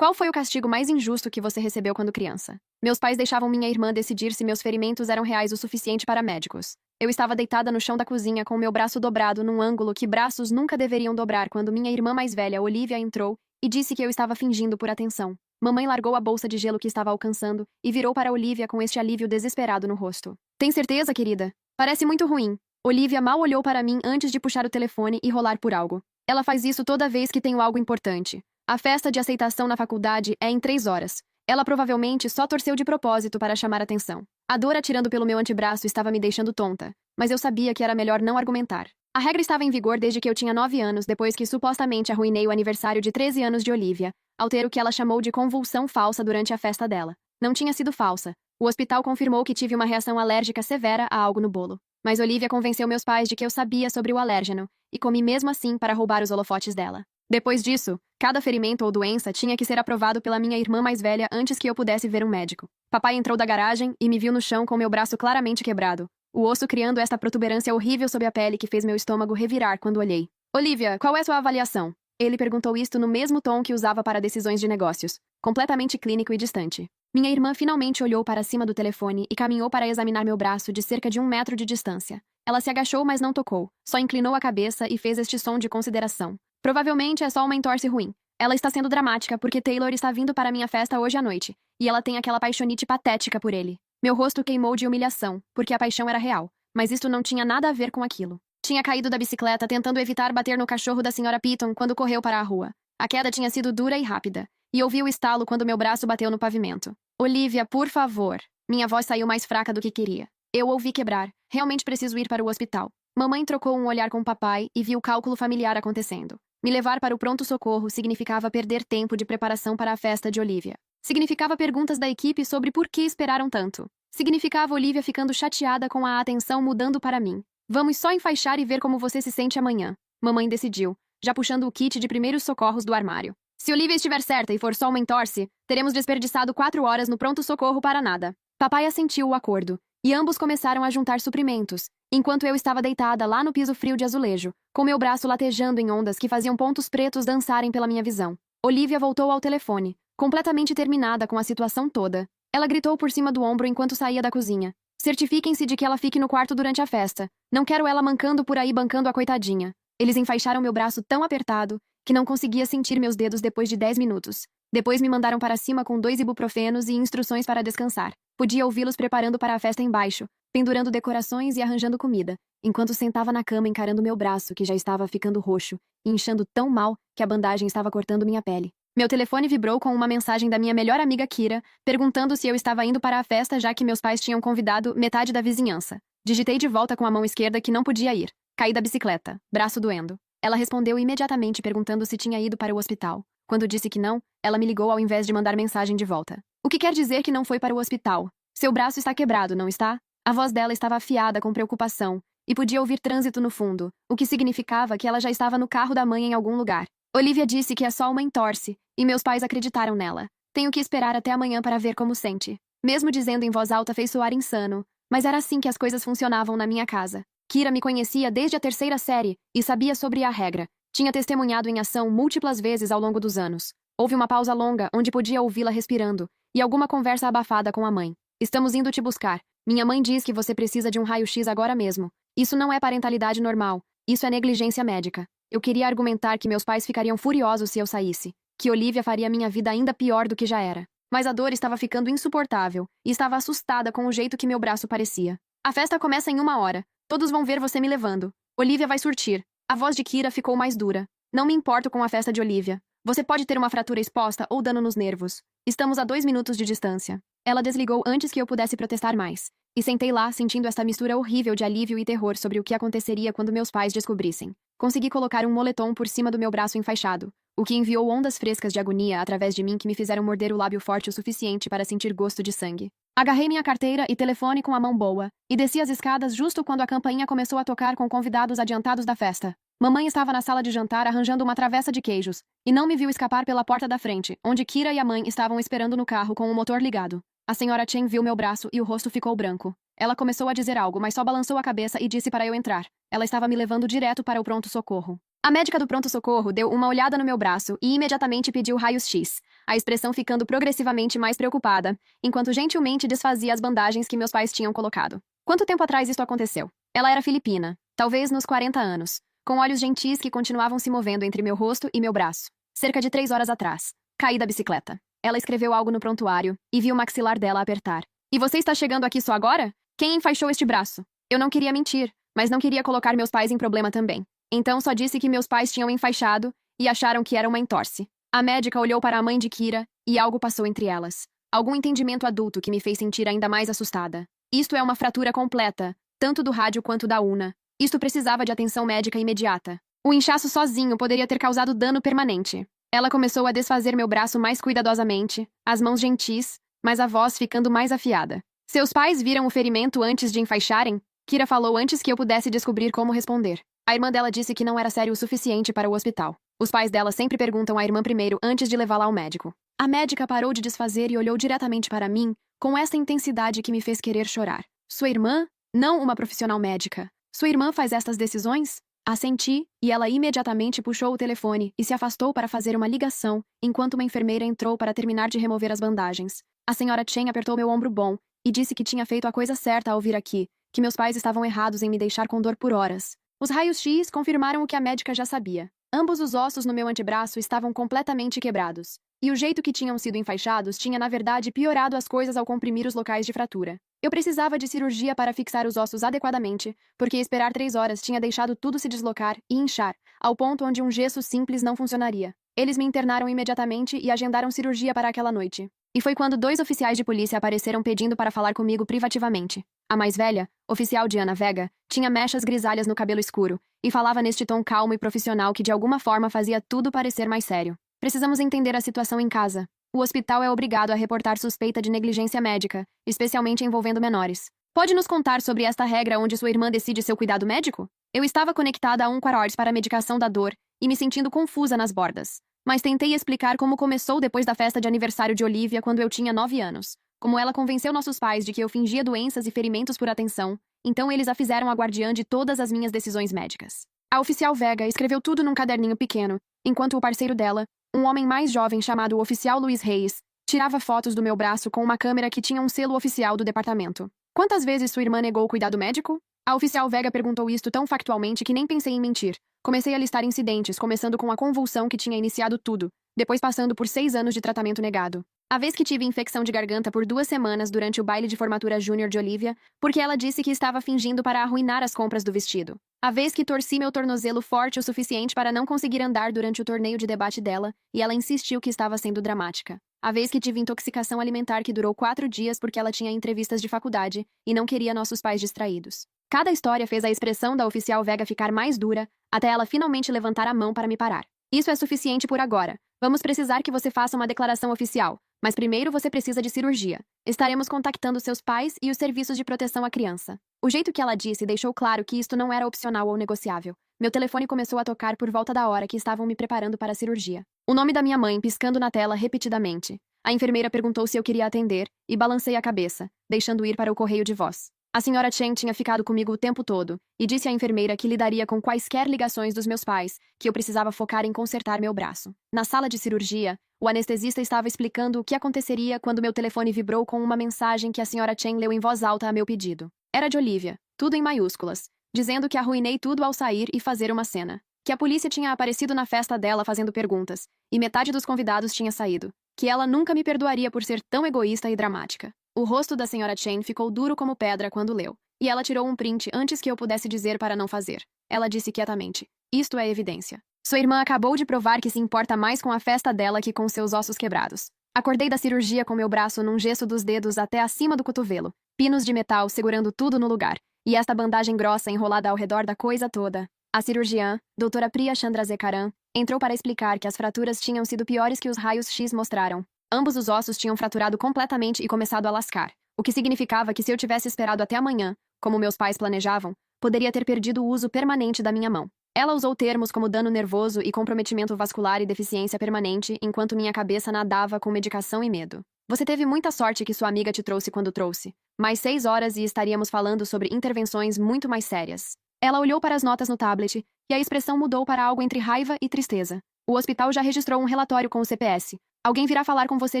Qual foi o castigo mais injusto que você recebeu quando criança? Meus pais deixavam minha irmã decidir se meus ferimentos eram reais o suficiente para médicos. Eu estava deitada no chão da cozinha com meu braço dobrado num ângulo que braços nunca deveriam dobrar quando minha irmã mais velha, Olivia, entrou e disse que eu estava fingindo por atenção. Mamãe largou a bolsa de gelo que estava alcançando e virou para Olivia com este alívio desesperado no rosto. Tem certeza, querida? Parece muito ruim. Olivia mal olhou para mim antes de puxar o telefone e rolar por algo. Ela faz isso toda vez que tenho algo importante. A festa de aceitação na faculdade é em 3 horas. Ela provavelmente só torceu de propósito para chamar atenção. A dor atirando pelo meu antebraço estava me deixando tonta, mas eu sabia que era melhor não argumentar. A regra estava em vigor desde que eu tinha 9 anos, depois que supostamente arruinei o aniversário de 13 anos de Olivia, ao ter o que ela chamou de convulsão falsa durante a festa dela. Não tinha sido falsa. O hospital confirmou que tive uma reação alérgica severa a algo no bolo. Mas Olivia convenceu meus pais de que eu sabia sobre o alérgeno, e comi mesmo assim para roubar os holofotes dela. Depois disso, cada ferimento ou doença tinha que ser aprovado pela minha irmã mais velha antes que eu pudesse ver um médico. Papai entrou da garagem e me viu no chão com meu braço claramente quebrado, o osso criando esta protuberância horrível sob a pele que fez meu estômago revirar quando olhei. Olivia, qual é sua avaliação? Ele perguntou isto no mesmo tom que usava para decisões de negócios, completamente clínico e distante. Minha irmã finalmente olhou para cima do telefone e caminhou para examinar meu braço de cerca de 1 metro de distância. Ela se agachou, mas não tocou, só inclinou a cabeça e fez este som de consideração. Provavelmente é só uma entorse ruim. Ela está sendo dramática porque Taylor está vindo para minha festa hoje à noite, e ela tem aquela paixonite patética por ele. Meu rosto queimou de humilhação, porque a paixão era real, mas isto não tinha nada a ver com aquilo. Tinha caído da bicicleta tentando evitar bater no cachorro da Sra. Piton quando correu para a rua. A queda tinha sido dura e rápida, e ouvi o estalo quando meu braço bateu no pavimento. Olivia, por favor. Minha voz saiu mais fraca do que queria. Eu ouvi quebrar. Realmente preciso ir para o hospital. Mamãe trocou um olhar com papai e viu o cálculo familiar acontecendo. Me levar para o pronto-socorro significava perder tempo de preparação para a festa de Olivia. Significava perguntas da equipe sobre por que esperaram tanto. Significava Olivia ficando chateada com a atenção mudando para mim. Vamos só enfaixar e ver como você se sente amanhã. Mamãe decidiu, já puxando o kit de primeiros socorros do armário. Se Olivia estiver certa e for só uma entorse, teremos desperdiçado 4 horas no pronto-socorro para nada. Papai assentiu o acordo, e ambos começaram a juntar suprimentos, enquanto eu estava deitada lá no piso frio de azulejo, com meu braço latejando em ondas que faziam pontos pretos dançarem pela minha visão. Olivia voltou ao telefone, completamente terminada com a situação toda. Ela gritou por cima do ombro enquanto saía da cozinha. Certifiquem-se de que ela fique no quarto durante a festa. Não quero ela mancando por aí bancando a coitadinha. Eles enfaixaram meu braço tão apertado que não conseguia sentir meus dedos depois de 10 minutos. Depois me mandaram para cima com 2 ibuprofenos e instruções para descansar. Podia ouvi-los preparando para a festa embaixo, pendurando decorações e arranjando comida, enquanto sentava na cama encarando meu braço, que já estava ficando roxo, e inchando tão mal que a bandagem estava cortando minha pele. Meu telefone vibrou com uma mensagem da minha melhor amiga Kira, perguntando se eu estava indo para a festa já que meus pais tinham convidado metade da vizinhança. Digitei de volta com a mão esquerda que não podia ir. Caí da bicicleta, braço doendo. Ela respondeu imediatamente perguntando se tinha ido para o hospital. Quando disse que não, ela me ligou ao invés de mandar mensagem de volta. O que quer dizer que não foi para o hospital? Seu braço está quebrado, não está? A voz dela estava afiada com preocupação, e podia ouvir trânsito no fundo, o que significava que ela já estava no carro da mãe em algum lugar. Olivia disse que é só uma entorse, e meus pais acreditaram nela. Tenho que esperar até amanhã para ver como sente. Mesmo dizendo em voz alta fez soar insano, mas era assim que as coisas funcionavam na minha casa. Kira me conhecia desde a 3ª série e sabia sobre a regra. Tinha testemunhado em ação múltiplas vezes ao longo dos anos. Houve uma pausa longa onde podia ouvi-la respirando, e alguma conversa abafada com a mãe. Estamos indo te buscar. Minha mãe diz que você precisa de um raio-x agora mesmo. Isso não é parentalidade normal. Isso é negligência médica. Eu queria argumentar que meus pais ficariam furiosos se eu saísse, que Olivia faria minha vida ainda pior do que já era. Mas a dor estava ficando insuportável, e estava assustada com o jeito que meu braço parecia. A festa começa em 1 hora. Todos vão ver você me levando. Olivia vai surtir. A voz de Kira ficou mais dura. Não me importo com a festa de Olivia. Você pode ter uma fratura exposta ou dano nos nervos. Estamos a 2 minutos de distância. Ela desligou antes que eu pudesse protestar mais. E sentei lá, sentindo esta mistura horrível de alívio e terror sobre o que aconteceria quando meus pais descobrissem. Consegui colocar um moletom por cima do meu braço enfaixado, o que enviou ondas frescas de agonia através de mim que me fizeram morder o lábio forte o suficiente para sentir gosto de sangue. Agarrei minha carteira e telefone com a mão boa, e desci as escadas justo quando a campainha começou a tocar com convidados adiantados da festa. Mamãe estava na sala de jantar arranjando uma travessa de queijos, e não me viu escapar pela porta da frente, onde Kira e a mãe estavam esperando no carro com o motor ligado. A senhora Chen viu meu braço e o rosto ficou branco. Ela começou a dizer algo, mas só balançou a cabeça e disse para eu entrar. Ela estava me levando direto para o pronto-socorro. A médica do pronto-socorro deu uma olhada no meu braço e imediatamente pediu raios-x. a expressão ficando progressivamente mais preocupada, enquanto gentilmente desfazia as bandagens que meus pais tinham colocado. Quanto tempo atrás isto aconteceu? Ela era filipina, talvez nos 40 anos, com olhos gentis que continuavam se movendo entre meu rosto e meu braço. Cerca de 3 horas atrás. Caí da bicicleta. Ela escreveu algo no prontuário e vi o maxilar dela apertar. E você está chegando aqui só agora? Quem enfaixou este braço? Eu não queria mentir, mas não queria colocar meus pais em problema também. Então só disse que meus pais tinham enfaixado e acharam que era uma entorse. A médica olhou para a mãe de Kira e algo passou entre elas. Algum entendimento adulto que me fez sentir ainda mais assustada. Isto é uma fratura completa, tanto do rádio quanto da una. Isto precisava de atenção médica imediata. O inchaço sozinho poderia ter causado dano permanente. Ela começou a desfazer meu braço mais cuidadosamente, as mãos gentis, mas a voz ficando mais afiada. Seus pais viram o ferimento antes de enfaixarem? Kira falou antes que eu pudesse descobrir como responder. A irmã dela disse que não era sério o suficiente para o hospital. Os pais dela sempre perguntam à irmã primeiro antes de levá-la ao médico. A médica parou de desfazer e olhou diretamente para mim, com essa intensidade que me fez querer chorar. Sua irmã? Não uma profissional médica. Sua irmã faz estas decisões? Assenti, e ela imediatamente puxou o telefone e se afastou para fazer uma ligação, enquanto uma enfermeira entrou para terminar de remover as bandagens. A senhora Chen apertou meu ombro bom e disse que tinha feito a coisa certa ao vir aqui, que meus pais estavam errados em me deixar com dor por horas. Os raios-x confirmaram o que a médica já sabia. Ambos os ossos no meu antebraço estavam completamente quebrados. E o jeito que tinham sido enfaixados tinha, na verdade, piorado as coisas ao comprimir os locais de fratura. Eu precisava de cirurgia para fixar os ossos adequadamente, porque esperar 3 horas tinha deixado tudo se deslocar e inchar, ao ponto onde um gesso simples não funcionaria. Eles me internaram imediatamente e agendaram cirurgia para aquela noite. E foi quando 2 oficiais de polícia apareceram pedindo para falar comigo privativamente. A mais velha, oficial Diana Vega, tinha mechas grisalhas no cabelo escuro e falava neste tom calmo e profissional que de alguma forma fazia tudo parecer mais sério. Precisamos entender a situação em casa. O hospital é obrigado a reportar suspeita de negligência médica, especialmente envolvendo menores. Pode nos contar sobre esta regra onde sua irmã decide seu cuidado médico? Eu estava conectada a um quartz para a medicação da dor e me sentindo confusa nas bordas. Mas tentei explicar como começou depois da festa de aniversário de Olivia quando eu tinha 9 anos. Como ela convenceu nossos pais de que eu fingia doenças e ferimentos por atenção, então eles a fizeram a guardiã de todas as minhas decisões médicas. A oficial Vega escreveu tudo num caderninho pequeno, enquanto o parceiro dela, um homem mais jovem chamado oficial Luiz Reis, tirava fotos do meu braço com uma câmera que tinha um selo oficial do departamento. Quantas vezes sua irmã negou o cuidado médico? A oficial Vega perguntou isto tão factualmente que nem pensei em mentir. Comecei a listar incidentes, começando com a convulsão que tinha iniciado tudo, depois passando por 6 anos de tratamento negado. A vez que tive infecção de garganta por 2 semanas durante o baile de formatura júnior de Olivia, porque ela disse que estava fingindo para arruinar as compras do vestido. A vez que torci meu tornozelo forte o suficiente para não conseguir andar durante o torneio de debate dela, e ela insistiu que estava sendo dramática. A vez que tive intoxicação alimentar que durou 4 dias porque ela tinha entrevistas de faculdade e não queria nossos pais distraídos. Cada história fez a expressão da oficial Vega ficar mais dura, até ela finalmente levantar a mão para me parar. Isso é suficiente por agora. Vamos precisar que você faça uma declaração oficial, mas primeiro você precisa de cirurgia. Estaremos contactando seus pais e os serviços de proteção à criança. O jeito que ela disse deixou claro que isto não era opcional ou negociável. Meu telefone começou a tocar por volta da hora que estavam me preparando para a cirurgia. O nome da minha mãe piscando na tela repetidamente. A enfermeira perguntou se eu queria atender, e balancei a cabeça, deixando ir para o correio de voz. A senhora Chen tinha ficado comigo o tempo todo, e disse à enfermeira que lidaria com quaisquer ligações dos meus pais, que eu precisava focar em consertar meu braço. Na sala de cirurgia, o anestesista estava explicando o que aconteceria quando meu telefone vibrou com uma mensagem que a senhora Chen leu em voz alta a meu pedido. Era de Olivia, tudo em maiúsculas, dizendo que arruinei tudo ao sair e fazer uma cena. Que a polícia tinha aparecido na festa dela fazendo perguntas, e metade dos convidados tinha saído. Que ela nunca me perdoaria por ser tão egoísta e dramática. O rosto da senhora Chen ficou duro como pedra quando leu, e ela tirou um print antes que eu pudesse dizer para não fazer. Ela disse quietamente: isto é evidência. Sua irmã acabou de provar que se importa mais com a festa dela que com seus ossos quebrados. Acordei da cirurgia com meu braço num gesso dos dedos até acima do cotovelo, pinos de metal segurando tudo no lugar, e esta bandagem grossa enrolada ao redor da coisa toda. A cirurgiã, doutora Priya Chandrasekaran, entrou para explicar que as fraturas tinham sido piores que os raios-x mostraram. Ambos os ossos tinham fraturado completamente e começado a lascar, o que significava que se eu tivesse esperado até amanhã, como meus pais planejavam, poderia ter perdido o uso permanente da minha mão. Ela usou termos como dano nervoso e comprometimento vascular e deficiência permanente, enquanto minha cabeça nadava com medicação e medo. Você teve muita sorte que sua amiga te trouxe quando trouxe. Mais 6 horas e estaríamos falando sobre intervenções muito mais sérias. Ela olhou para as notas no tablet, e a expressão mudou para algo entre raiva e tristeza. O hospital já registrou um relatório com o CPS, Alguém virá falar com você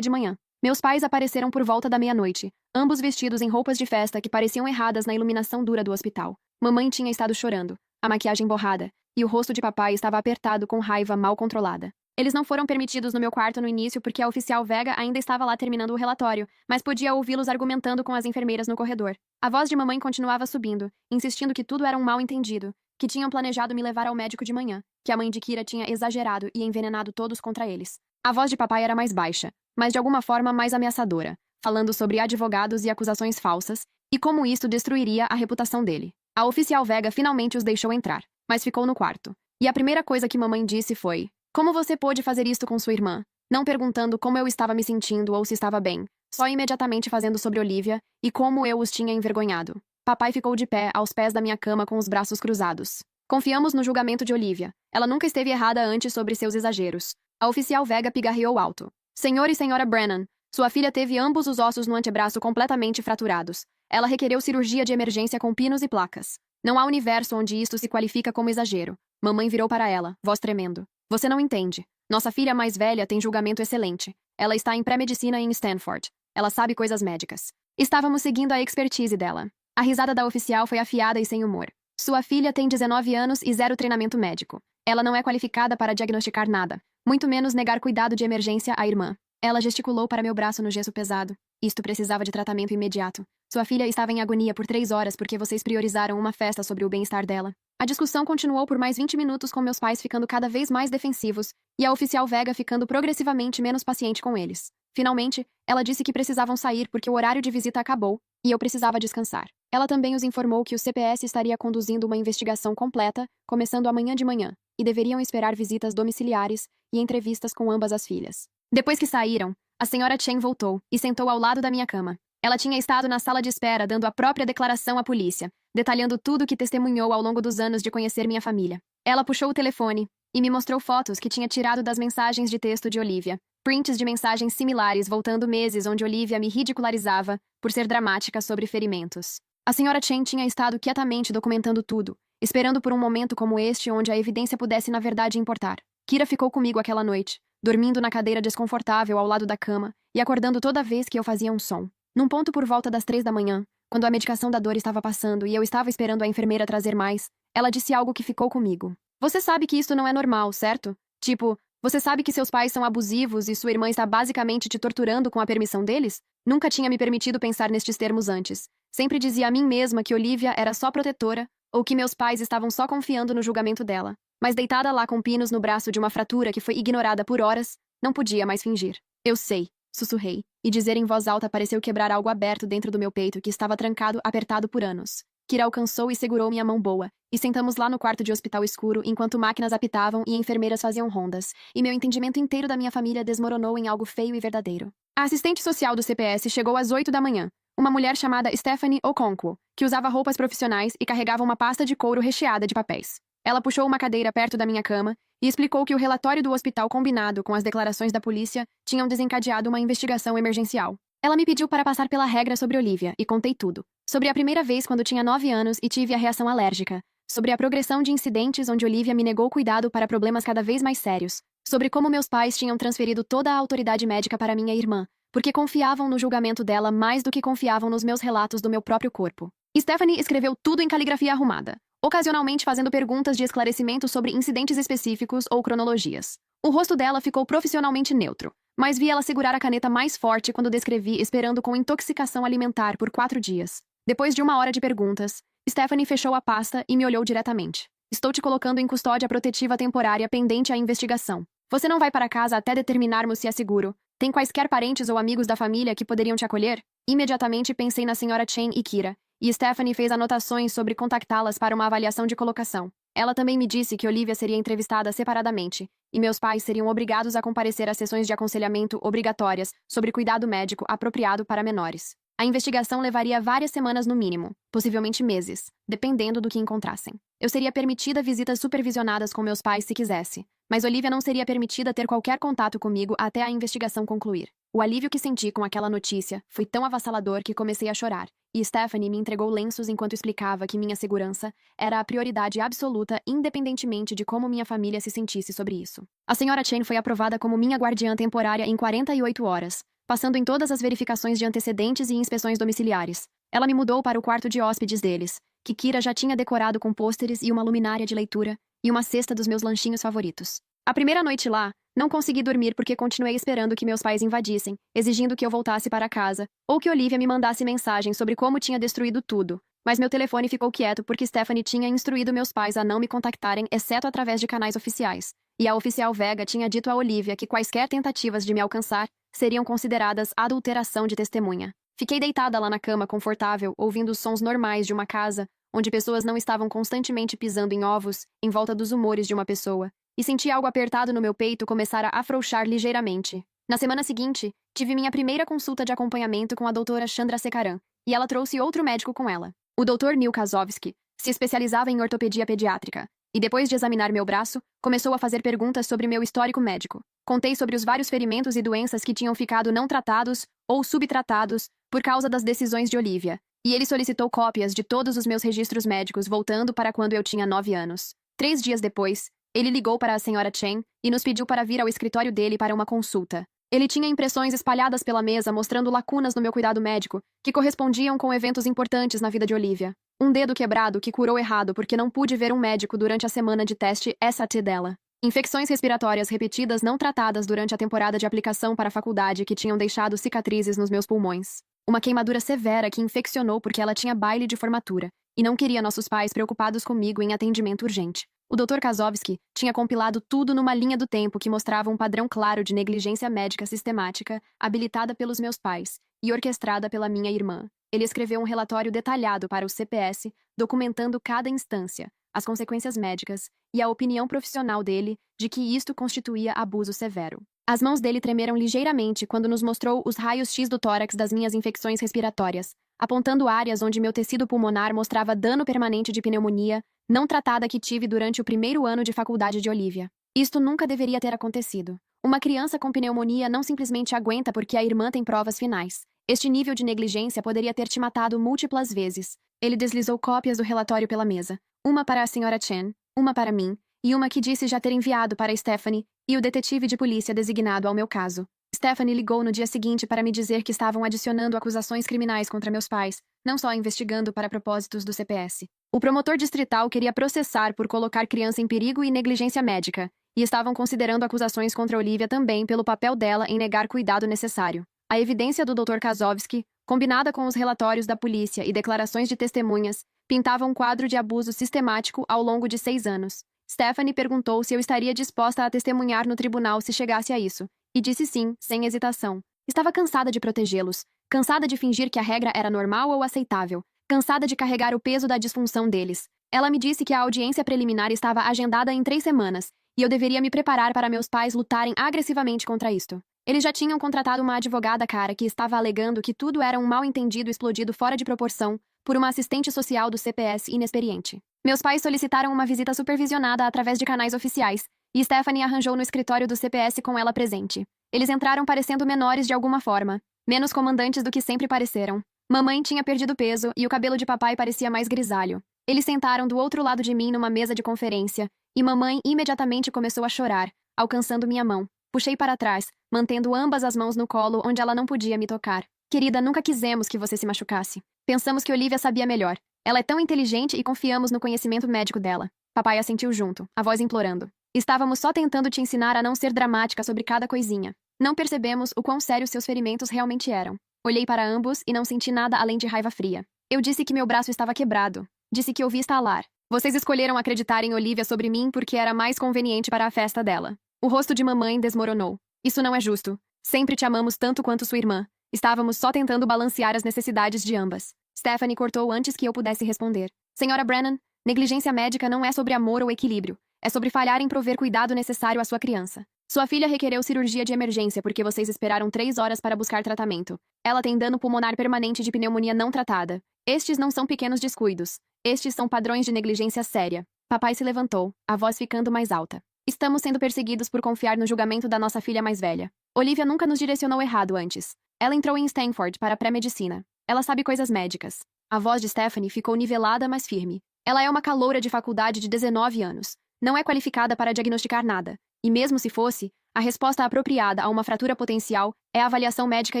de manhã. Meus pais apareceram por volta da meia-noite, ambos vestidos em roupas de festa que pareciam erradas na iluminação dura do hospital. Mamãe tinha estado chorando, a maquiagem borrada, e o rosto de papai estava apertado com raiva mal controlada. Eles não foram permitidos no meu quarto no início porque a oficial Vega ainda estava lá terminando o relatório, mas podia ouvi-los argumentando com as enfermeiras no corredor. A voz de mamãe continuava subindo, insistindo que tudo era um mal-entendido, que tinham planejado me levar ao médico de manhã, que a mãe de Kira tinha exagerado e envenenado todos contra eles. A voz de papai era mais baixa, mas de alguma forma mais ameaçadora, falando sobre advogados e acusações falsas, e como isto destruiria a reputação dele. A oficial Vega finalmente os deixou entrar, mas ficou no quarto. E a primeira coisa que mamãe disse foi: "Como você pôde fazer isto com sua irmã?" Não perguntando como eu estava me sentindo ou se estava bem, só imediatamente fazendo sobre Olivia e como eu os tinha envergonhado. Papai ficou de pé aos pés da minha cama com os braços cruzados. Confiamos no julgamento de Olivia. Ela nunca esteve errada antes sobre seus exageros. A oficial Vega pigarreou alto. Senhor e senhora Brennan, sua filha teve ambos os ossos no antebraço completamente fraturados. Ela requereu cirurgia de emergência com pinos e placas. Não há universo onde isto se qualifica como exagero. Mamãe virou para ela, voz tremendo. Você não entende. Nossa filha mais velha tem julgamento excelente. Ela está em pré-medicina em Stanford. Ela sabe coisas médicas. Estávamos seguindo a expertise dela. A risada da oficial foi afiada e sem humor. Sua filha tem 19 anos e 0 treinamento médico. Ela não é qualificada para diagnosticar nada, muito menos negar cuidado de emergência à irmã. Ela gesticulou para meu braço no gesso pesado. Isto precisava de tratamento imediato. Sua filha estava em agonia por 3 horas porque vocês priorizaram uma festa sobre o bem-estar dela. A discussão continuou por mais 20 minutos com meus pais ficando cada vez mais defensivos e a oficial Vega ficando progressivamente menos paciente com eles. Finalmente, ela disse que precisavam sair porque o horário de visita acabou e eu precisava descansar. Ela também os informou que o CPS estaria conduzindo uma investigação completa, começando amanhã de manhã, e deveriam esperar visitas domiciliares e entrevistas com ambas as filhas. Depois que saíram, a senhora Chen voltou e sentou ao lado da minha cama. Ela tinha estado na sala de espera dando a própria declaração à polícia, detalhando tudo o que testemunhou ao longo dos anos de conhecer minha família. Ela puxou o telefone e me mostrou fotos que tinha tirado das mensagens de texto de Olivia, prints de mensagens similares voltando meses onde Olivia me ridicularizava por ser dramática sobre ferimentos. A senhora Chen tinha estado quietamente documentando tudo, esperando por um momento como este onde a evidência pudesse na verdade importar. Kira ficou comigo aquela noite, dormindo na cadeira desconfortável ao lado da cama e acordando toda vez que eu fazia um som. Num ponto por volta das 3 da manhã, quando a medicação da dor estava passando e eu estava esperando a enfermeira trazer mais, ela disse algo que ficou comigo. Você sabe que isto não é normal, certo? Tipo, você sabe que seus pais são abusivos e sua irmã está basicamente te torturando com a permissão deles? Nunca tinha me permitido pensar nestes termos antes. Sempre dizia a mim mesma que Olivia era só protetora ou que meus pais estavam só confiando no julgamento dela. Mas deitada lá com pinos no braço de uma fratura que foi ignorada por horas, não podia mais fingir. Eu sei, sussurrei, e dizer em voz alta pareceu quebrar algo aberto dentro do meu peito que estava trancado, apertado por anos. Kira alcançou e segurou minha mão boa, e sentamos lá no quarto de hospital escuro enquanto máquinas apitavam e enfermeiras faziam rondas, e meu entendimento inteiro da minha família desmoronou em algo feio e verdadeiro. A assistente social do CPS chegou às 8 da manhã, uma mulher chamada Stephanie Okonkwo, que usava roupas profissionais e carregava uma pasta de couro recheada de papéis. Ela puxou uma cadeira perto da minha cama e explicou que o relatório do hospital combinado com as declarações da polícia tinham desencadeado uma investigação emergencial. Ela me pediu para passar pela regra sobre Olivia e contei tudo. Sobre a primeira vez quando tinha 9 anos e tive a reação alérgica. Sobre a progressão de incidentes onde Olivia me negou cuidado para problemas cada vez mais sérios. Sobre como meus pais tinham transferido toda a autoridade médica para minha irmã, porque confiavam no julgamento dela mais do que confiavam nos meus relatos do meu próprio corpo. Stephanie escreveu tudo em caligrafia arrumada, ocasionalmente fazendo perguntas de esclarecimento sobre incidentes específicos ou cronologias. O rosto dela ficou profissionalmente neutro, mas vi ela segurar a caneta mais forte quando descrevi esperando com intoxicação alimentar por 4 dias. Depois de 1 hora de perguntas, Stephanie fechou a pasta e me olhou diretamente. Estou te colocando em custódia protetiva temporária pendente à investigação. Você não vai para casa até determinarmos se é seguro. Tem quaisquer parentes ou amigos da família que poderiam te acolher? Imediatamente pensei na senhora Chen e Kira, e Stephanie fez anotações sobre contactá-las para uma avaliação de colocação. Ela também me disse que Olivia seria entrevistada separadamente, e meus pais seriam obrigados a comparecer às sessões de aconselhamento obrigatórias sobre cuidado médico apropriado para menores. A investigação levaria várias semanas no mínimo, possivelmente meses, dependendo do que encontrassem. Eu seria permitida visitas supervisionadas com meus pais se quisesse, mas Olivia não seria permitida ter qualquer contato comigo até a investigação concluir. O alívio que senti com aquela notícia foi tão avassalador que comecei a chorar, e Stephanie me entregou lenços enquanto explicava que minha segurança era a prioridade absoluta independentemente de como minha família se sentisse sobre isso. A senhora Chen foi aprovada como minha guardiã temporária em 48 horas, passando em todas as verificações de antecedentes e inspeções domiciliares. Ela me mudou para o quarto de hóspedes deles, que Kira já tinha decorado com pôsteres e uma luminária de leitura, e uma cesta dos meus lanchinhos favoritos. A primeira noite lá, não consegui dormir porque continuei esperando que meus pais invadissem, exigindo que eu voltasse para casa, ou que Olivia me mandasse mensagem sobre como tinha destruído tudo. Mas meu telefone ficou quieto porque Stephanie tinha instruído meus pais a não me contactarem exceto através de canais oficiais. E a oficial Vega tinha dito a Olivia que quaisquer tentativas de me alcançar seriam consideradas adulteração de testemunha. Fiquei deitada lá na cama confortável, ouvindo os sons normais de uma casa, onde pessoas não estavam constantemente pisando em ovos, em volta dos humores de uma pessoa, e senti algo apertado no meu peito começar a afrouxar ligeiramente. Na semana seguinte, tive minha primeira consulta de acompanhamento com a doutora Chandra Sekaran, e ela trouxe outro médico com ela. O Dr. Neil Kazovsky se especializava em ortopedia pediátrica, e depois de examinar meu braço, começou a fazer perguntas sobre meu histórico médico. Contei sobre os vários ferimentos e doenças que tinham ficado não tratados ou subtratados por causa das decisões de Olivia, e ele solicitou cópias de todos os meus registros médicos voltando para quando eu tinha 9 anos. 3 dias depois, ele ligou para a senhora Chen e nos pediu para vir ao escritório dele para uma consulta. Ele tinha impressões espalhadas pela mesa mostrando lacunas no meu cuidado médico, que correspondiam com eventos importantes na vida de Olivia. Um dedo quebrado que curou errado porque não pude ver um médico durante a semana de teste SAT dela. Infecções respiratórias repetidas não tratadas durante a temporada de aplicação para a faculdade que tinham deixado cicatrizes nos meus pulmões. Uma queimadura severa que infeccionou porque ela tinha baile de formatura, e não queria nossos pais preocupados comigo em atendimento urgente. O Dr. Kazovsky tinha compilado tudo numa linha do tempo que mostrava um padrão claro de negligência médica sistemática, habilitada pelos meus pais e orquestrada pela minha irmã. Ele escreveu um relatório detalhado para o CPS, documentando cada instância, as consequências médicas e a opinião profissional dele de que isto constituía abuso severo. As mãos dele tremeram ligeiramente quando nos mostrou os raios-x do tórax das minhas infecções respiratórias, apontando áreas onde meu tecido pulmonar mostrava dano permanente de pneumonia não tratada que tive durante o primeiro ano de faculdade de Olivia. Isto nunca deveria ter acontecido. Uma criança com pneumonia não simplesmente aguenta porque a irmã tem provas finais. Este nível de negligência poderia ter te matado múltiplas vezes. Ele deslizou cópias do relatório pela mesa. Uma para a senhora Chen, uma para mim, e uma que disse já ter enviado para Stephanie e o detetive de polícia designado ao meu caso. Stephanie ligou no dia seguinte para me dizer que estavam adicionando acusações criminais contra meus pais, não só investigando para propósitos do CPS. O promotor distrital queria processar por colocar criança em perigo e negligência médica, e estavam considerando acusações contra Olivia também pelo papel dela em negar cuidado necessário. A evidência do Dr. Kazovsky, combinada com os relatórios da polícia e declarações de testemunhas, pintava um quadro de abuso sistemático ao longo de 6 anos. Stephanie perguntou se eu estaria disposta a testemunhar no tribunal se chegasse a isso, e disse sim, sem hesitação. Estava cansada de protegê-los, cansada de fingir que a regra era normal ou aceitável, cansada de carregar o peso da disfunção deles. Ela me disse que a audiência preliminar estava agendada em 3 semanas, e eu deveria me preparar para meus pais lutarem agressivamente contra isto. Eles já tinham contratado uma advogada cara que estava alegando que tudo era um mal-entendido explodido fora de proporção por uma assistente social do CPS inexperiente. Meus pais solicitaram uma visita supervisionada através de canais oficiais, e Stephanie arranjou no escritório do CPS com ela presente. Eles entraram parecendo menores de alguma forma, menos comandantes do que sempre pareceram. Mamãe tinha perdido peso e o cabelo de papai parecia mais grisalho. Eles sentaram do outro lado de mim numa mesa de conferência, e mamãe imediatamente começou a chorar, alcançando minha mão. Puxei para trás, mantendo ambas as mãos no colo onde ela não podia me tocar. Querida, nunca quisemos que você se machucasse. Pensamos que Olivia sabia melhor. Ela é tão inteligente e confiamos no conhecimento médico dela. Papai assentiu junto, a voz implorando. Estávamos só tentando te ensinar a não ser dramática sobre cada coisinha. Não percebemos o quão sérios seus ferimentos realmente eram. Olhei para ambos e não senti nada além de raiva fria. Eu disse que meu braço estava quebrado. Disse que ouvi estalar. Vocês escolheram acreditar em Olivia sobre mim porque era mais conveniente para a festa dela. O rosto de mamãe desmoronou. Isso não é justo. Sempre te amamos tanto quanto sua irmã. Estávamos só tentando balancear as necessidades de ambas. Stephanie cortou antes que eu pudesse responder. Senhora Brennan, negligência médica não é sobre amor ou equilíbrio. É sobre falhar em prover cuidado necessário à sua criança. Sua filha requereu cirurgia de emergência porque vocês esperaram 3 horas para buscar tratamento. Ela tem dano pulmonar permanente de pneumonia não tratada. Estes não são pequenos descuidos. Estes são padrões de negligência séria. Papai se levantou, a voz ficando mais alta. Estamos sendo perseguidos por confiar no julgamento da nossa filha mais velha. Olivia nunca nos direcionou errado antes. Ela entrou em Stanford para pré-medicina. Ela sabe coisas médicas. A voz de Stephanie ficou nivelada, mas firme. Ela é uma caloura de faculdade de 19 anos. Não é qualificada para diagnosticar nada. E mesmo se fosse, a resposta apropriada a uma fratura potencial é a avaliação médica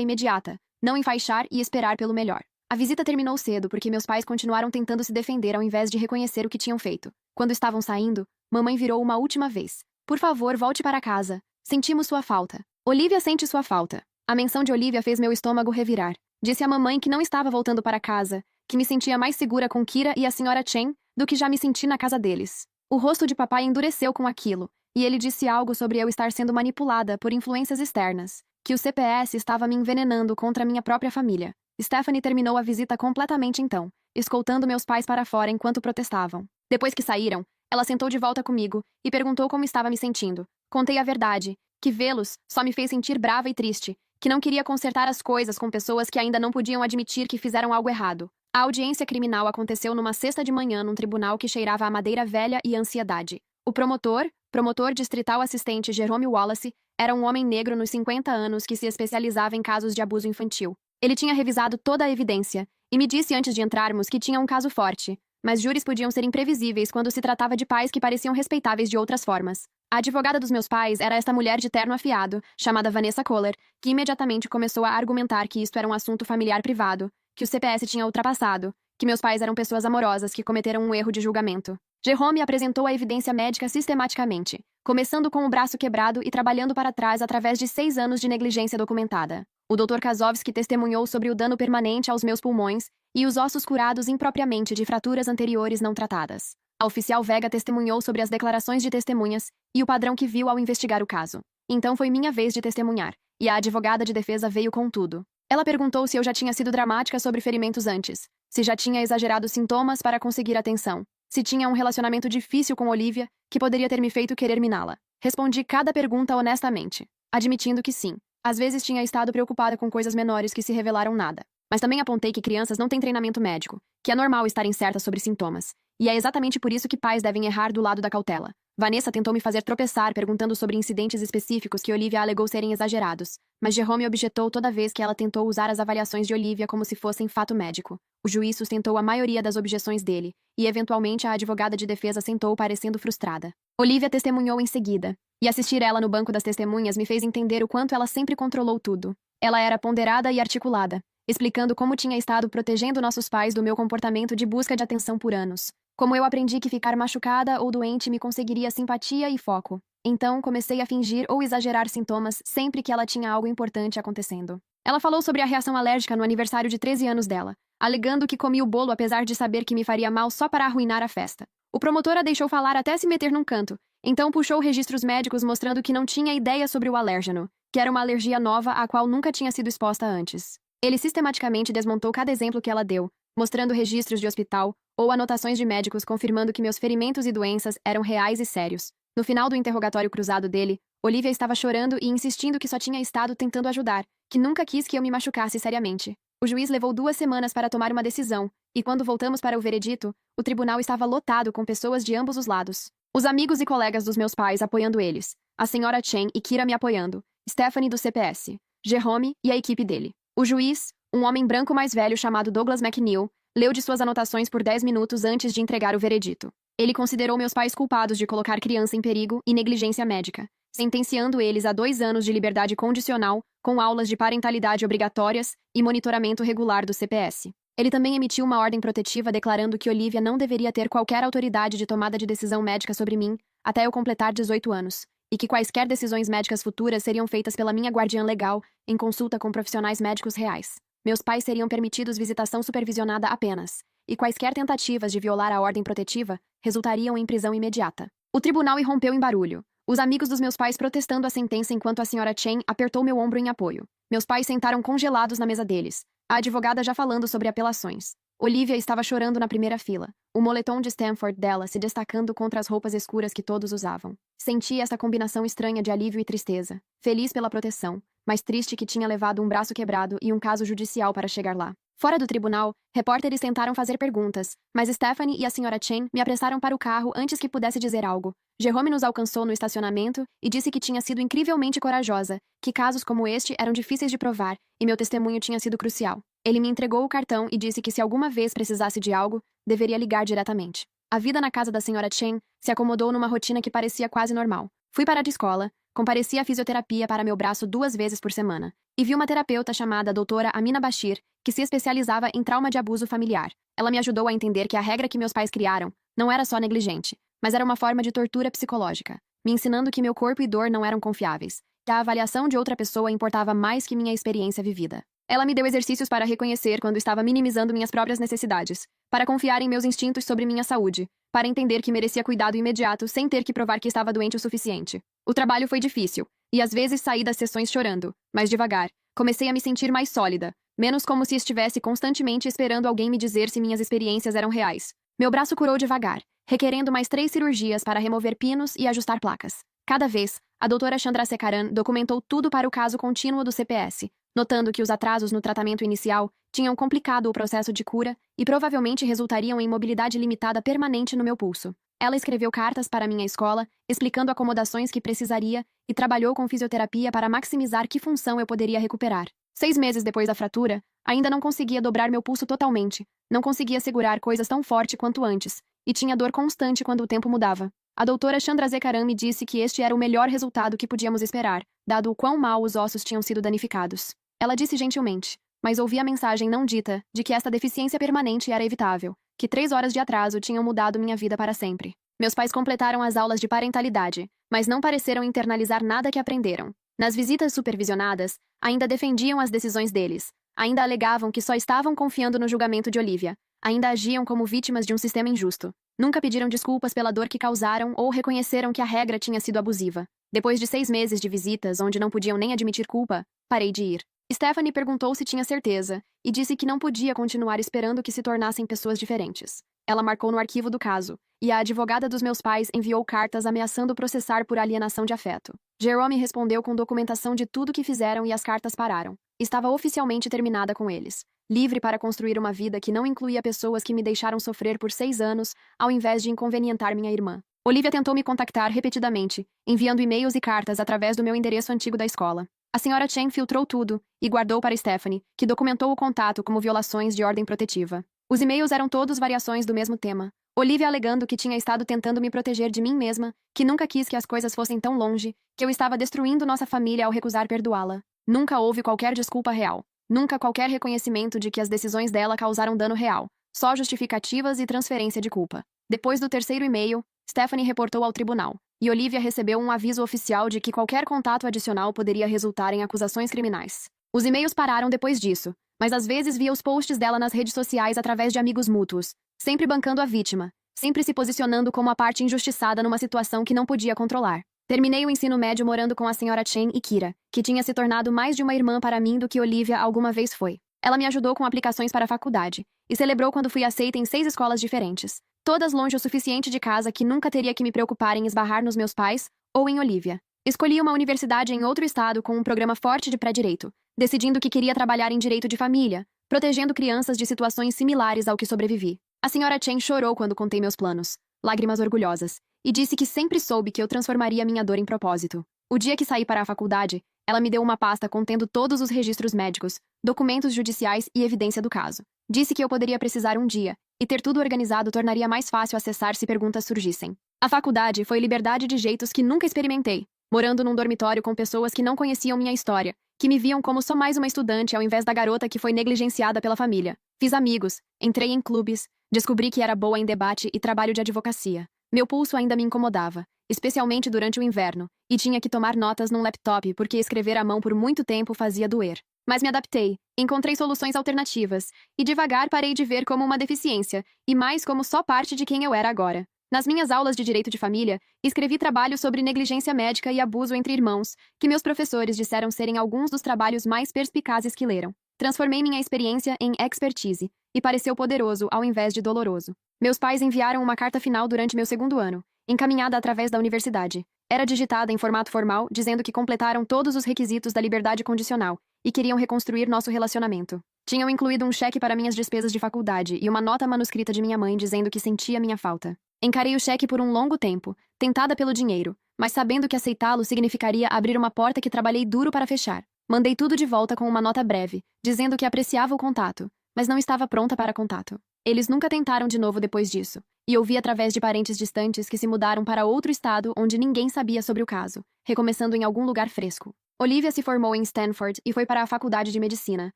imediata, não enfaixar e esperar pelo melhor. A visita terminou cedo porque meus pais continuaram tentando se defender ao invés de reconhecer o que tinham feito. Quando estavam saindo, mamãe virou uma última vez. Por favor, volte para casa. Sentimos sua falta. Olivia sente sua falta. A menção de Olivia fez meu estômago revirar. Disse à mamãe que não estava voltando para casa, que me sentia mais segura com Kira e a senhora Chen do que já me senti na casa deles. O rosto de papai endureceu com aquilo, e ele disse algo sobre eu estar sendo manipulada por influências externas, que o CPS estava me envenenando contra minha própria família. Stephanie terminou a visita completamente então, escoltando meus pais para fora enquanto protestavam. Depois que saíram, ela sentou de volta comigo e perguntou como estava me sentindo. Contei a verdade, que vê-los só me fez sentir brava e triste, que não queria consertar as coisas com pessoas que ainda não podiam admitir que fizeram algo errado. A audiência criminal aconteceu numa sexta de manhã num tribunal que cheirava a madeira velha e ansiedade. O promotor distrital assistente Jerome Wallace, era um homem negro nos 50 anos que se especializava em casos de abuso infantil. Ele tinha revisado toda a evidência e me disse antes de entrarmos que tinha um caso forte, mas júris podiam ser imprevisíveis quando se tratava de pais que pareciam respeitáveis de outras formas. A advogada dos meus pais era esta mulher de terno afiado, chamada Vanessa Kohler, que imediatamente começou a argumentar que isto era um assunto familiar privado, que o CPS tinha ultrapassado, que meus pais eram pessoas amorosas que cometeram um erro de julgamento. Jerome apresentou a evidência médica sistematicamente, começando com o braço quebrado e trabalhando para trás através de 6 anos de negligência documentada. O Dr. Kazovski testemunhou sobre o dano permanente aos meus pulmões e os ossos curados impropriamente de fraturas anteriores não tratadas. A oficial Vega testemunhou sobre as declarações de testemunhas e o padrão que viu ao investigar o caso. Então foi minha vez de testemunhar, e a advogada de defesa veio com tudo. Ela perguntou se eu já tinha sido dramática sobre ferimentos antes, se já tinha exagerado sintomas para conseguir atenção, se tinha um relacionamento difícil com Olivia, que poderia ter me feito querer miná-la. Respondi cada pergunta honestamente, admitindo que sim. Às vezes tinha estado preocupada com coisas menores que se revelaram nada. Mas também apontei que crianças não têm treinamento médico, que é normal estarem certas sobre sintomas. E é exatamente por isso que pais devem errar do lado da cautela. Vanessa tentou me fazer tropeçar perguntando sobre incidentes específicos que Olivia alegou serem exagerados, mas Jerome objetou toda vez que ela tentou usar as avaliações de Olivia como se fossem fato médico. O juiz sustentou a maioria das objeções dele, e eventualmente a advogada de defesa sentou parecendo frustrada. Olivia testemunhou em seguida, e assistir ela no banco das testemunhas me fez entender o quanto ela sempre controlou tudo. Ela era ponderada e articulada, explicando como tinha estado protegendo nossos pais do meu comportamento de busca de atenção por anos. Como eu aprendi que ficar machucada ou doente me conseguiria simpatia e foco. Então, comecei a fingir ou exagerar sintomas sempre que ela tinha algo importante acontecendo. Ela falou sobre a reação alérgica no aniversário de 13 anos dela, alegando que comi o bolo apesar de saber que me faria mal só para arruinar a festa. O promotor a deixou falar até se meter num canto, então puxou registros médicos mostrando que não tinha ideia sobre o alérgeno, que era uma alergia nova à qual nunca tinha sido exposta antes. Ele sistematicamente desmontou cada exemplo que ela deu, mostrando registros de hospital ou anotações de médicos confirmando que meus ferimentos e doenças eram reais e sérios. No final do interrogatório cruzado dele, Olivia estava chorando e insistindo que só tinha estado tentando ajudar, que nunca quis que eu me machucasse seriamente. O juiz levou 2 semanas para tomar uma decisão, e quando voltamos para o veredito, o tribunal estava lotado com pessoas de ambos os lados. Os amigos e colegas dos meus pais apoiando eles, a senhora Chen e Kira me apoiando, Stephanie do CPS, Jerome e a equipe dele. O juiz, um homem branco mais velho chamado Douglas McNeil, leu de suas anotações por 10 minutos antes de entregar o veredito. Ele considerou meus pais culpados de colocar criança em perigo e negligência médica, sentenciando eles a 2 anos de liberdade condicional, com aulas de parentalidade obrigatórias e monitoramento regular do CPS. Ele também emitiu uma ordem protetiva declarando que Olivia não deveria ter qualquer autoridade de tomada de decisão médica sobre mim até eu completar 18 anos, e que quaisquer decisões médicas futuras seriam feitas pela minha guardiã legal em consulta com profissionais médicos reais. Meus pais seriam permitidos visitação supervisionada apenas, e quaisquer tentativas de violar a ordem protetiva resultariam em prisão imediata. O tribunal irrompeu em barulho, os amigos dos meus pais protestando a sentença enquanto a senhora Chen apertou meu ombro em apoio. Meus pais sentaram congelados na mesa deles, a advogada já falando sobre apelações. Olivia estava chorando na primeira fila, o moletom de Stanford dela se destacando contra as roupas escuras que todos usavam. Senti essa combinação estranha de alívio e tristeza, feliz pela proteção, mas triste que tinha levado um braço quebrado e um caso judicial para chegar lá. Fora do tribunal, repórteres tentaram fazer perguntas, mas Stephanie e a Sra. Chen me apressaram para o carro antes que pudesse dizer algo. Jerome nos alcançou no estacionamento e disse que tinha sido incrivelmente corajosa, que casos como este eram difíceis de provar e meu testemunho tinha sido crucial. Ele me entregou o cartão e disse que se alguma vez precisasse de algo, deveria ligar diretamente. A vida na casa da Sra. Chen se acomodou numa rotina que parecia quase normal. Fui para a escola, compareci à fisioterapia para meu braço 2 vezes por semana, e vi uma terapeuta chamada doutora Amina Bashir, que se especializava em trauma de abuso familiar. Ela me ajudou a entender que a regra que meus pais criaram não era só negligente, mas era uma forma de tortura psicológica, me ensinando que meu corpo e dor não eram confiáveis, que a avaliação de outra pessoa importava mais que minha experiência vivida. Ela me deu exercícios para reconhecer quando estava minimizando minhas próprias necessidades, para confiar em meus instintos sobre minha saúde, para entender que merecia cuidado imediato sem ter que provar que estava doente o suficiente. O trabalho foi difícil, e às vezes saí das sessões chorando, mas devagar, comecei a me sentir mais sólida, menos como se estivesse constantemente esperando alguém me dizer se minhas experiências eram reais. Meu braço curou devagar, requerendo mais 3 cirurgias para remover pinos e ajustar placas. Cada vez, a doutora Chandrasekaran documentou tudo para o caso contínuo do CPS, notando que os atrasos no tratamento inicial tinham complicado o processo de cura e provavelmente resultariam em mobilidade limitada permanente no meu pulso. Ela escreveu cartas para minha escola, explicando acomodações que precisaria e trabalhou com fisioterapia para maximizar que função eu poderia recuperar. 6 meses depois da fratura, ainda não conseguia dobrar meu pulso totalmente, não conseguia segurar coisas tão forte quanto antes, e tinha dor constante quando o tempo mudava. A doutora Chandrasekaran me disse que este era o melhor resultado que podíamos esperar, dado o quão mal os ossos tinham sido danificados. Ela disse gentilmente, mas ouvi a mensagem não dita, de que esta deficiência permanente era evitável, que 3 horas de atraso tinham mudado minha vida para sempre. Meus pais completaram as aulas de parentalidade, mas não pareceram internalizar nada que aprenderam. Nas visitas supervisionadas, ainda defendiam as decisões deles, ainda alegavam que só estavam confiando no julgamento de Olivia, ainda agiam como vítimas de um sistema injusto. Nunca pediram desculpas pela dor que causaram ou reconheceram que a regra tinha sido abusiva. Depois de 6 meses de visitas onde não podiam nem admitir culpa, parei de ir. Stephanie perguntou se tinha certeza, e disse que não podia continuar esperando que se tornassem pessoas diferentes. Ela marcou no arquivo do caso, e a advogada dos meus pais enviou cartas ameaçando processar por alienação de afeto. Jerome respondeu com documentação de tudo que fizeram e as cartas pararam. Estava oficialmente terminada com eles, livre para construir uma vida que não incluía pessoas que me deixaram sofrer por 6 anos, ao invés de inconvenientar minha irmã. Olivia tentou me contactar repetidamente, enviando e-mails e cartas através do meu endereço antigo da escola. A Sra. Chen filtrou tudo e guardou para Stephanie, que documentou o contato como violações de ordem protetiva. Os e-mails eram todos variações do mesmo tema. Olivia alegando que tinha estado tentando me proteger de mim mesma, que nunca quis que as coisas fossem tão longe, que eu estava destruindo nossa família ao recusar perdoá-la. Nunca houve qualquer desculpa real. Nunca qualquer reconhecimento de que as decisões dela causaram dano real. Só justificativas e transferência de culpa. Depois do 3º e-mail, Stephanie reportou ao tribunal, e Olivia recebeu um aviso oficial de que qualquer contato adicional poderia resultar em acusações criminais. Os e-mails pararam depois disso, mas às vezes via os posts dela nas redes sociais através de amigos mútuos, sempre bancando a vítima, sempre se posicionando como a parte injustiçada numa situação que não podia controlar. Terminei o ensino médio morando com a Sra. Chen e Kira, que tinha se tornado mais de uma irmã para mim do que Olivia alguma vez foi. Ela me ajudou com aplicações para a faculdade, e celebrou quando fui aceita em 6 escolas diferentes, todas longe o suficiente de casa que nunca teria que me preocupar em esbarrar nos meus pais ou em Olivia. Escolhi uma universidade em outro estado com um programa forte de pré-direito, decidindo que queria trabalhar em direito de família, protegendo crianças de situações similares ao que sobrevivi. A Sra. Chen chorou quando contei meus planos, lágrimas orgulhosas, e disse que sempre soube que eu transformaria minha dor em propósito. O dia que saí para a faculdade, ela me deu uma pasta contendo todos os registros médicos, documentos judiciais e evidência do caso. Disse que eu poderia precisar um dia, e ter tudo organizado tornaria mais fácil acessar se perguntas surgissem. A faculdade foi liberdade de jeitos que nunca experimentei, morando num dormitório com pessoas que não conheciam minha história, que me viam como só mais uma estudante ao invés da garota que foi negligenciada pela família. Fiz amigos, entrei em clubes, descobri que era boa em debate e trabalho de advocacia. Meu pulso ainda me incomodava, especialmente durante o inverno, e tinha que tomar notas num laptop porque escrever à mão por muito tempo fazia doer. Mas me adaptei, encontrei soluções alternativas, e devagar parei de ver como uma deficiência, e mais como só parte de quem eu era agora. Nas minhas aulas de direito de família, escrevi trabalhos sobre negligência médica e abuso entre irmãos, que meus professores disseram serem alguns dos trabalhos mais perspicazes que leram. Transformei minha experiência em expertise, e pareceu poderoso ao invés de doloroso. Meus pais enviaram uma carta final durante meu segundo ano, encaminhada através da universidade. Era digitada em formato formal, dizendo que completaram todos os requisitos da liberdade condicional e queriam reconstruir nosso relacionamento. Tinham incluído um cheque para minhas despesas de faculdade e uma nota manuscrita de minha mãe dizendo que sentia minha falta. Encarei o cheque por um longo tempo, tentada pelo dinheiro, mas sabendo que aceitá-lo significaria abrir uma porta que trabalhei duro para fechar. Mandei tudo de volta com uma nota breve, dizendo que apreciava o contato, mas não estava pronta para contato. Eles nunca tentaram de novo depois disso, e ouvi através de parentes distantes que se mudaram para outro estado onde ninguém sabia sobre o caso, recomeçando em algum lugar fresco. Olivia se formou em Stanford e foi para a faculdade de medicina,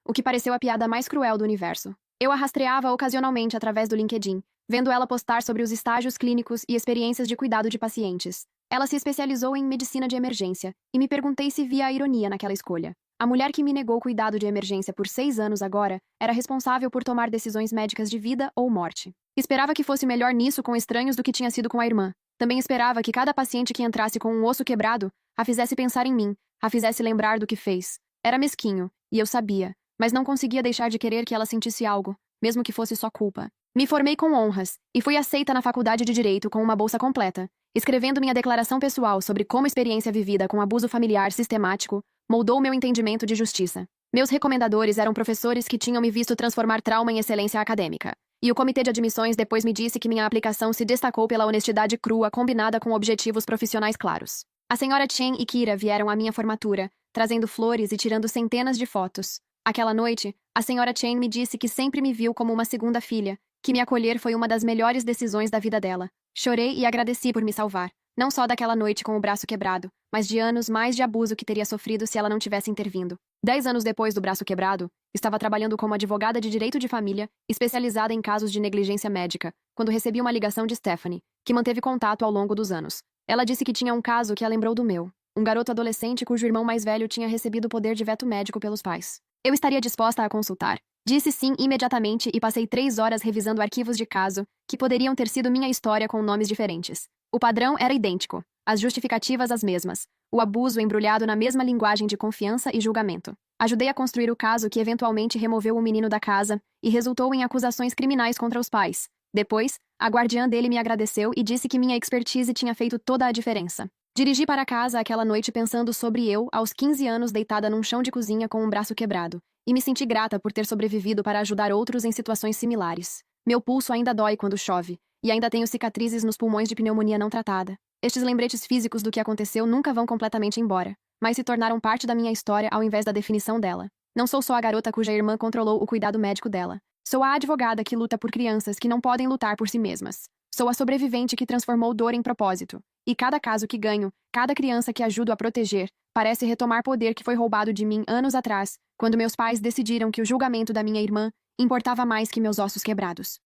o que pareceu a piada mais cruel do universo. Eu a rastreava ocasionalmente através do LinkedIn, vendo ela postar sobre os estágios clínicos e experiências de cuidado de pacientes. Ela se especializou em medicina de emergência, e me perguntei se via a ironia naquela escolha. A mulher que me negou cuidado de emergência por 6 anos agora era responsável por tomar decisões médicas de vida ou morte. Esperava que fosse melhor nisso com estranhos do que tinha sido com a irmã. Também esperava que cada paciente que entrasse com um osso quebrado a fizesse pensar em mim, a fizesse lembrar do que fez. Era mesquinho, e eu sabia, mas não conseguia deixar de querer que ela sentisse algo, mesmo que fosse só culpa. Me formei com honras, e fui aceita na faculdade de Direito com uma bolsa completa, escrevendo minha declaração pessoal sobre como a experiência vivida com abuso familiar sistemático moldou meu entendimento de justiça. Meus recomendadores eram professores que tinham me visto transformar trauma em excelência acadêmica. E o comitê de admissões depois me disse que minha aplicação se destacou pela honestidade crua combinada com objetivos profissionais claros. A senhora Chen e Kira vieram à minha formatura, trazendo flores e tirando centenas de fotos. Aquela noite, a senhora Chen me disse que sempre me viu como uma segunda filha, que me acolher foi uma das melhores decisões da vida dela. Chorei e agradeci por me salvar, não só daquela noite com o braço quebrado, mas de anos mais de abuso que teria sofrido se ela não tivesse intervindo. 10 anos depois do braço quebrado, estava trabalhando como advogada de direito de família, especializada em casos de negligência médica, quando recebi uma ligação de Stephanie, que manteve contato ao longo dos anos. Ela disse que tinha um caso que a lembrou do meu. Um garoto adolescente cujo irmão mais velho tinha recebido o poder de veto médico pelos pais. Eu estaria disposta a consultar. Disse sim imediatamente e passei 3 horas revisando arquivos de caso, que poderiam ter sido minha história com nomes diferentes. O padrão era idêntico, as justificativas as mesmas, o abuso embrulhado na mesma linguagem de confiança e julgamento. Ajudei a construir o caso que eventualmente removeu o menino da casa e resultou em acusações criminais contra os pais. Depois, a guardiã dele me agradeceu e disse que minha expertise tinha feito toda a diferença. Dirigi para casa aquela noite pensando sobre eu, aos 15 anos deitada num chão de cozinha com um braço quebrado, e me senti grata por ter sobrevivido para ajudar outros em situações similares. Meu pulso ainda dói quando chove, e ainda tenho cicatrizes nos pulmões de pneumonia não tratada. Estes lembretes físicos do que aconteceu nunca vão completamente embora, mas se tornaram parte da minha história ao invés da definição dela. Não sou só a garota cuja irmã controlou o cuidado médico dela. Sou a advogada que luta por crianças que não podem lutar por si mesmas. Sou a sobrevivente que transformou dor em propósito. E cada caso que ganho, cada criança que ajudo a proteger, parece retomar poder que foi roubado de mim anos atrás, quando meus pais decidiram que o julgamento da minha irmã importava mais que meus ossos quebrados.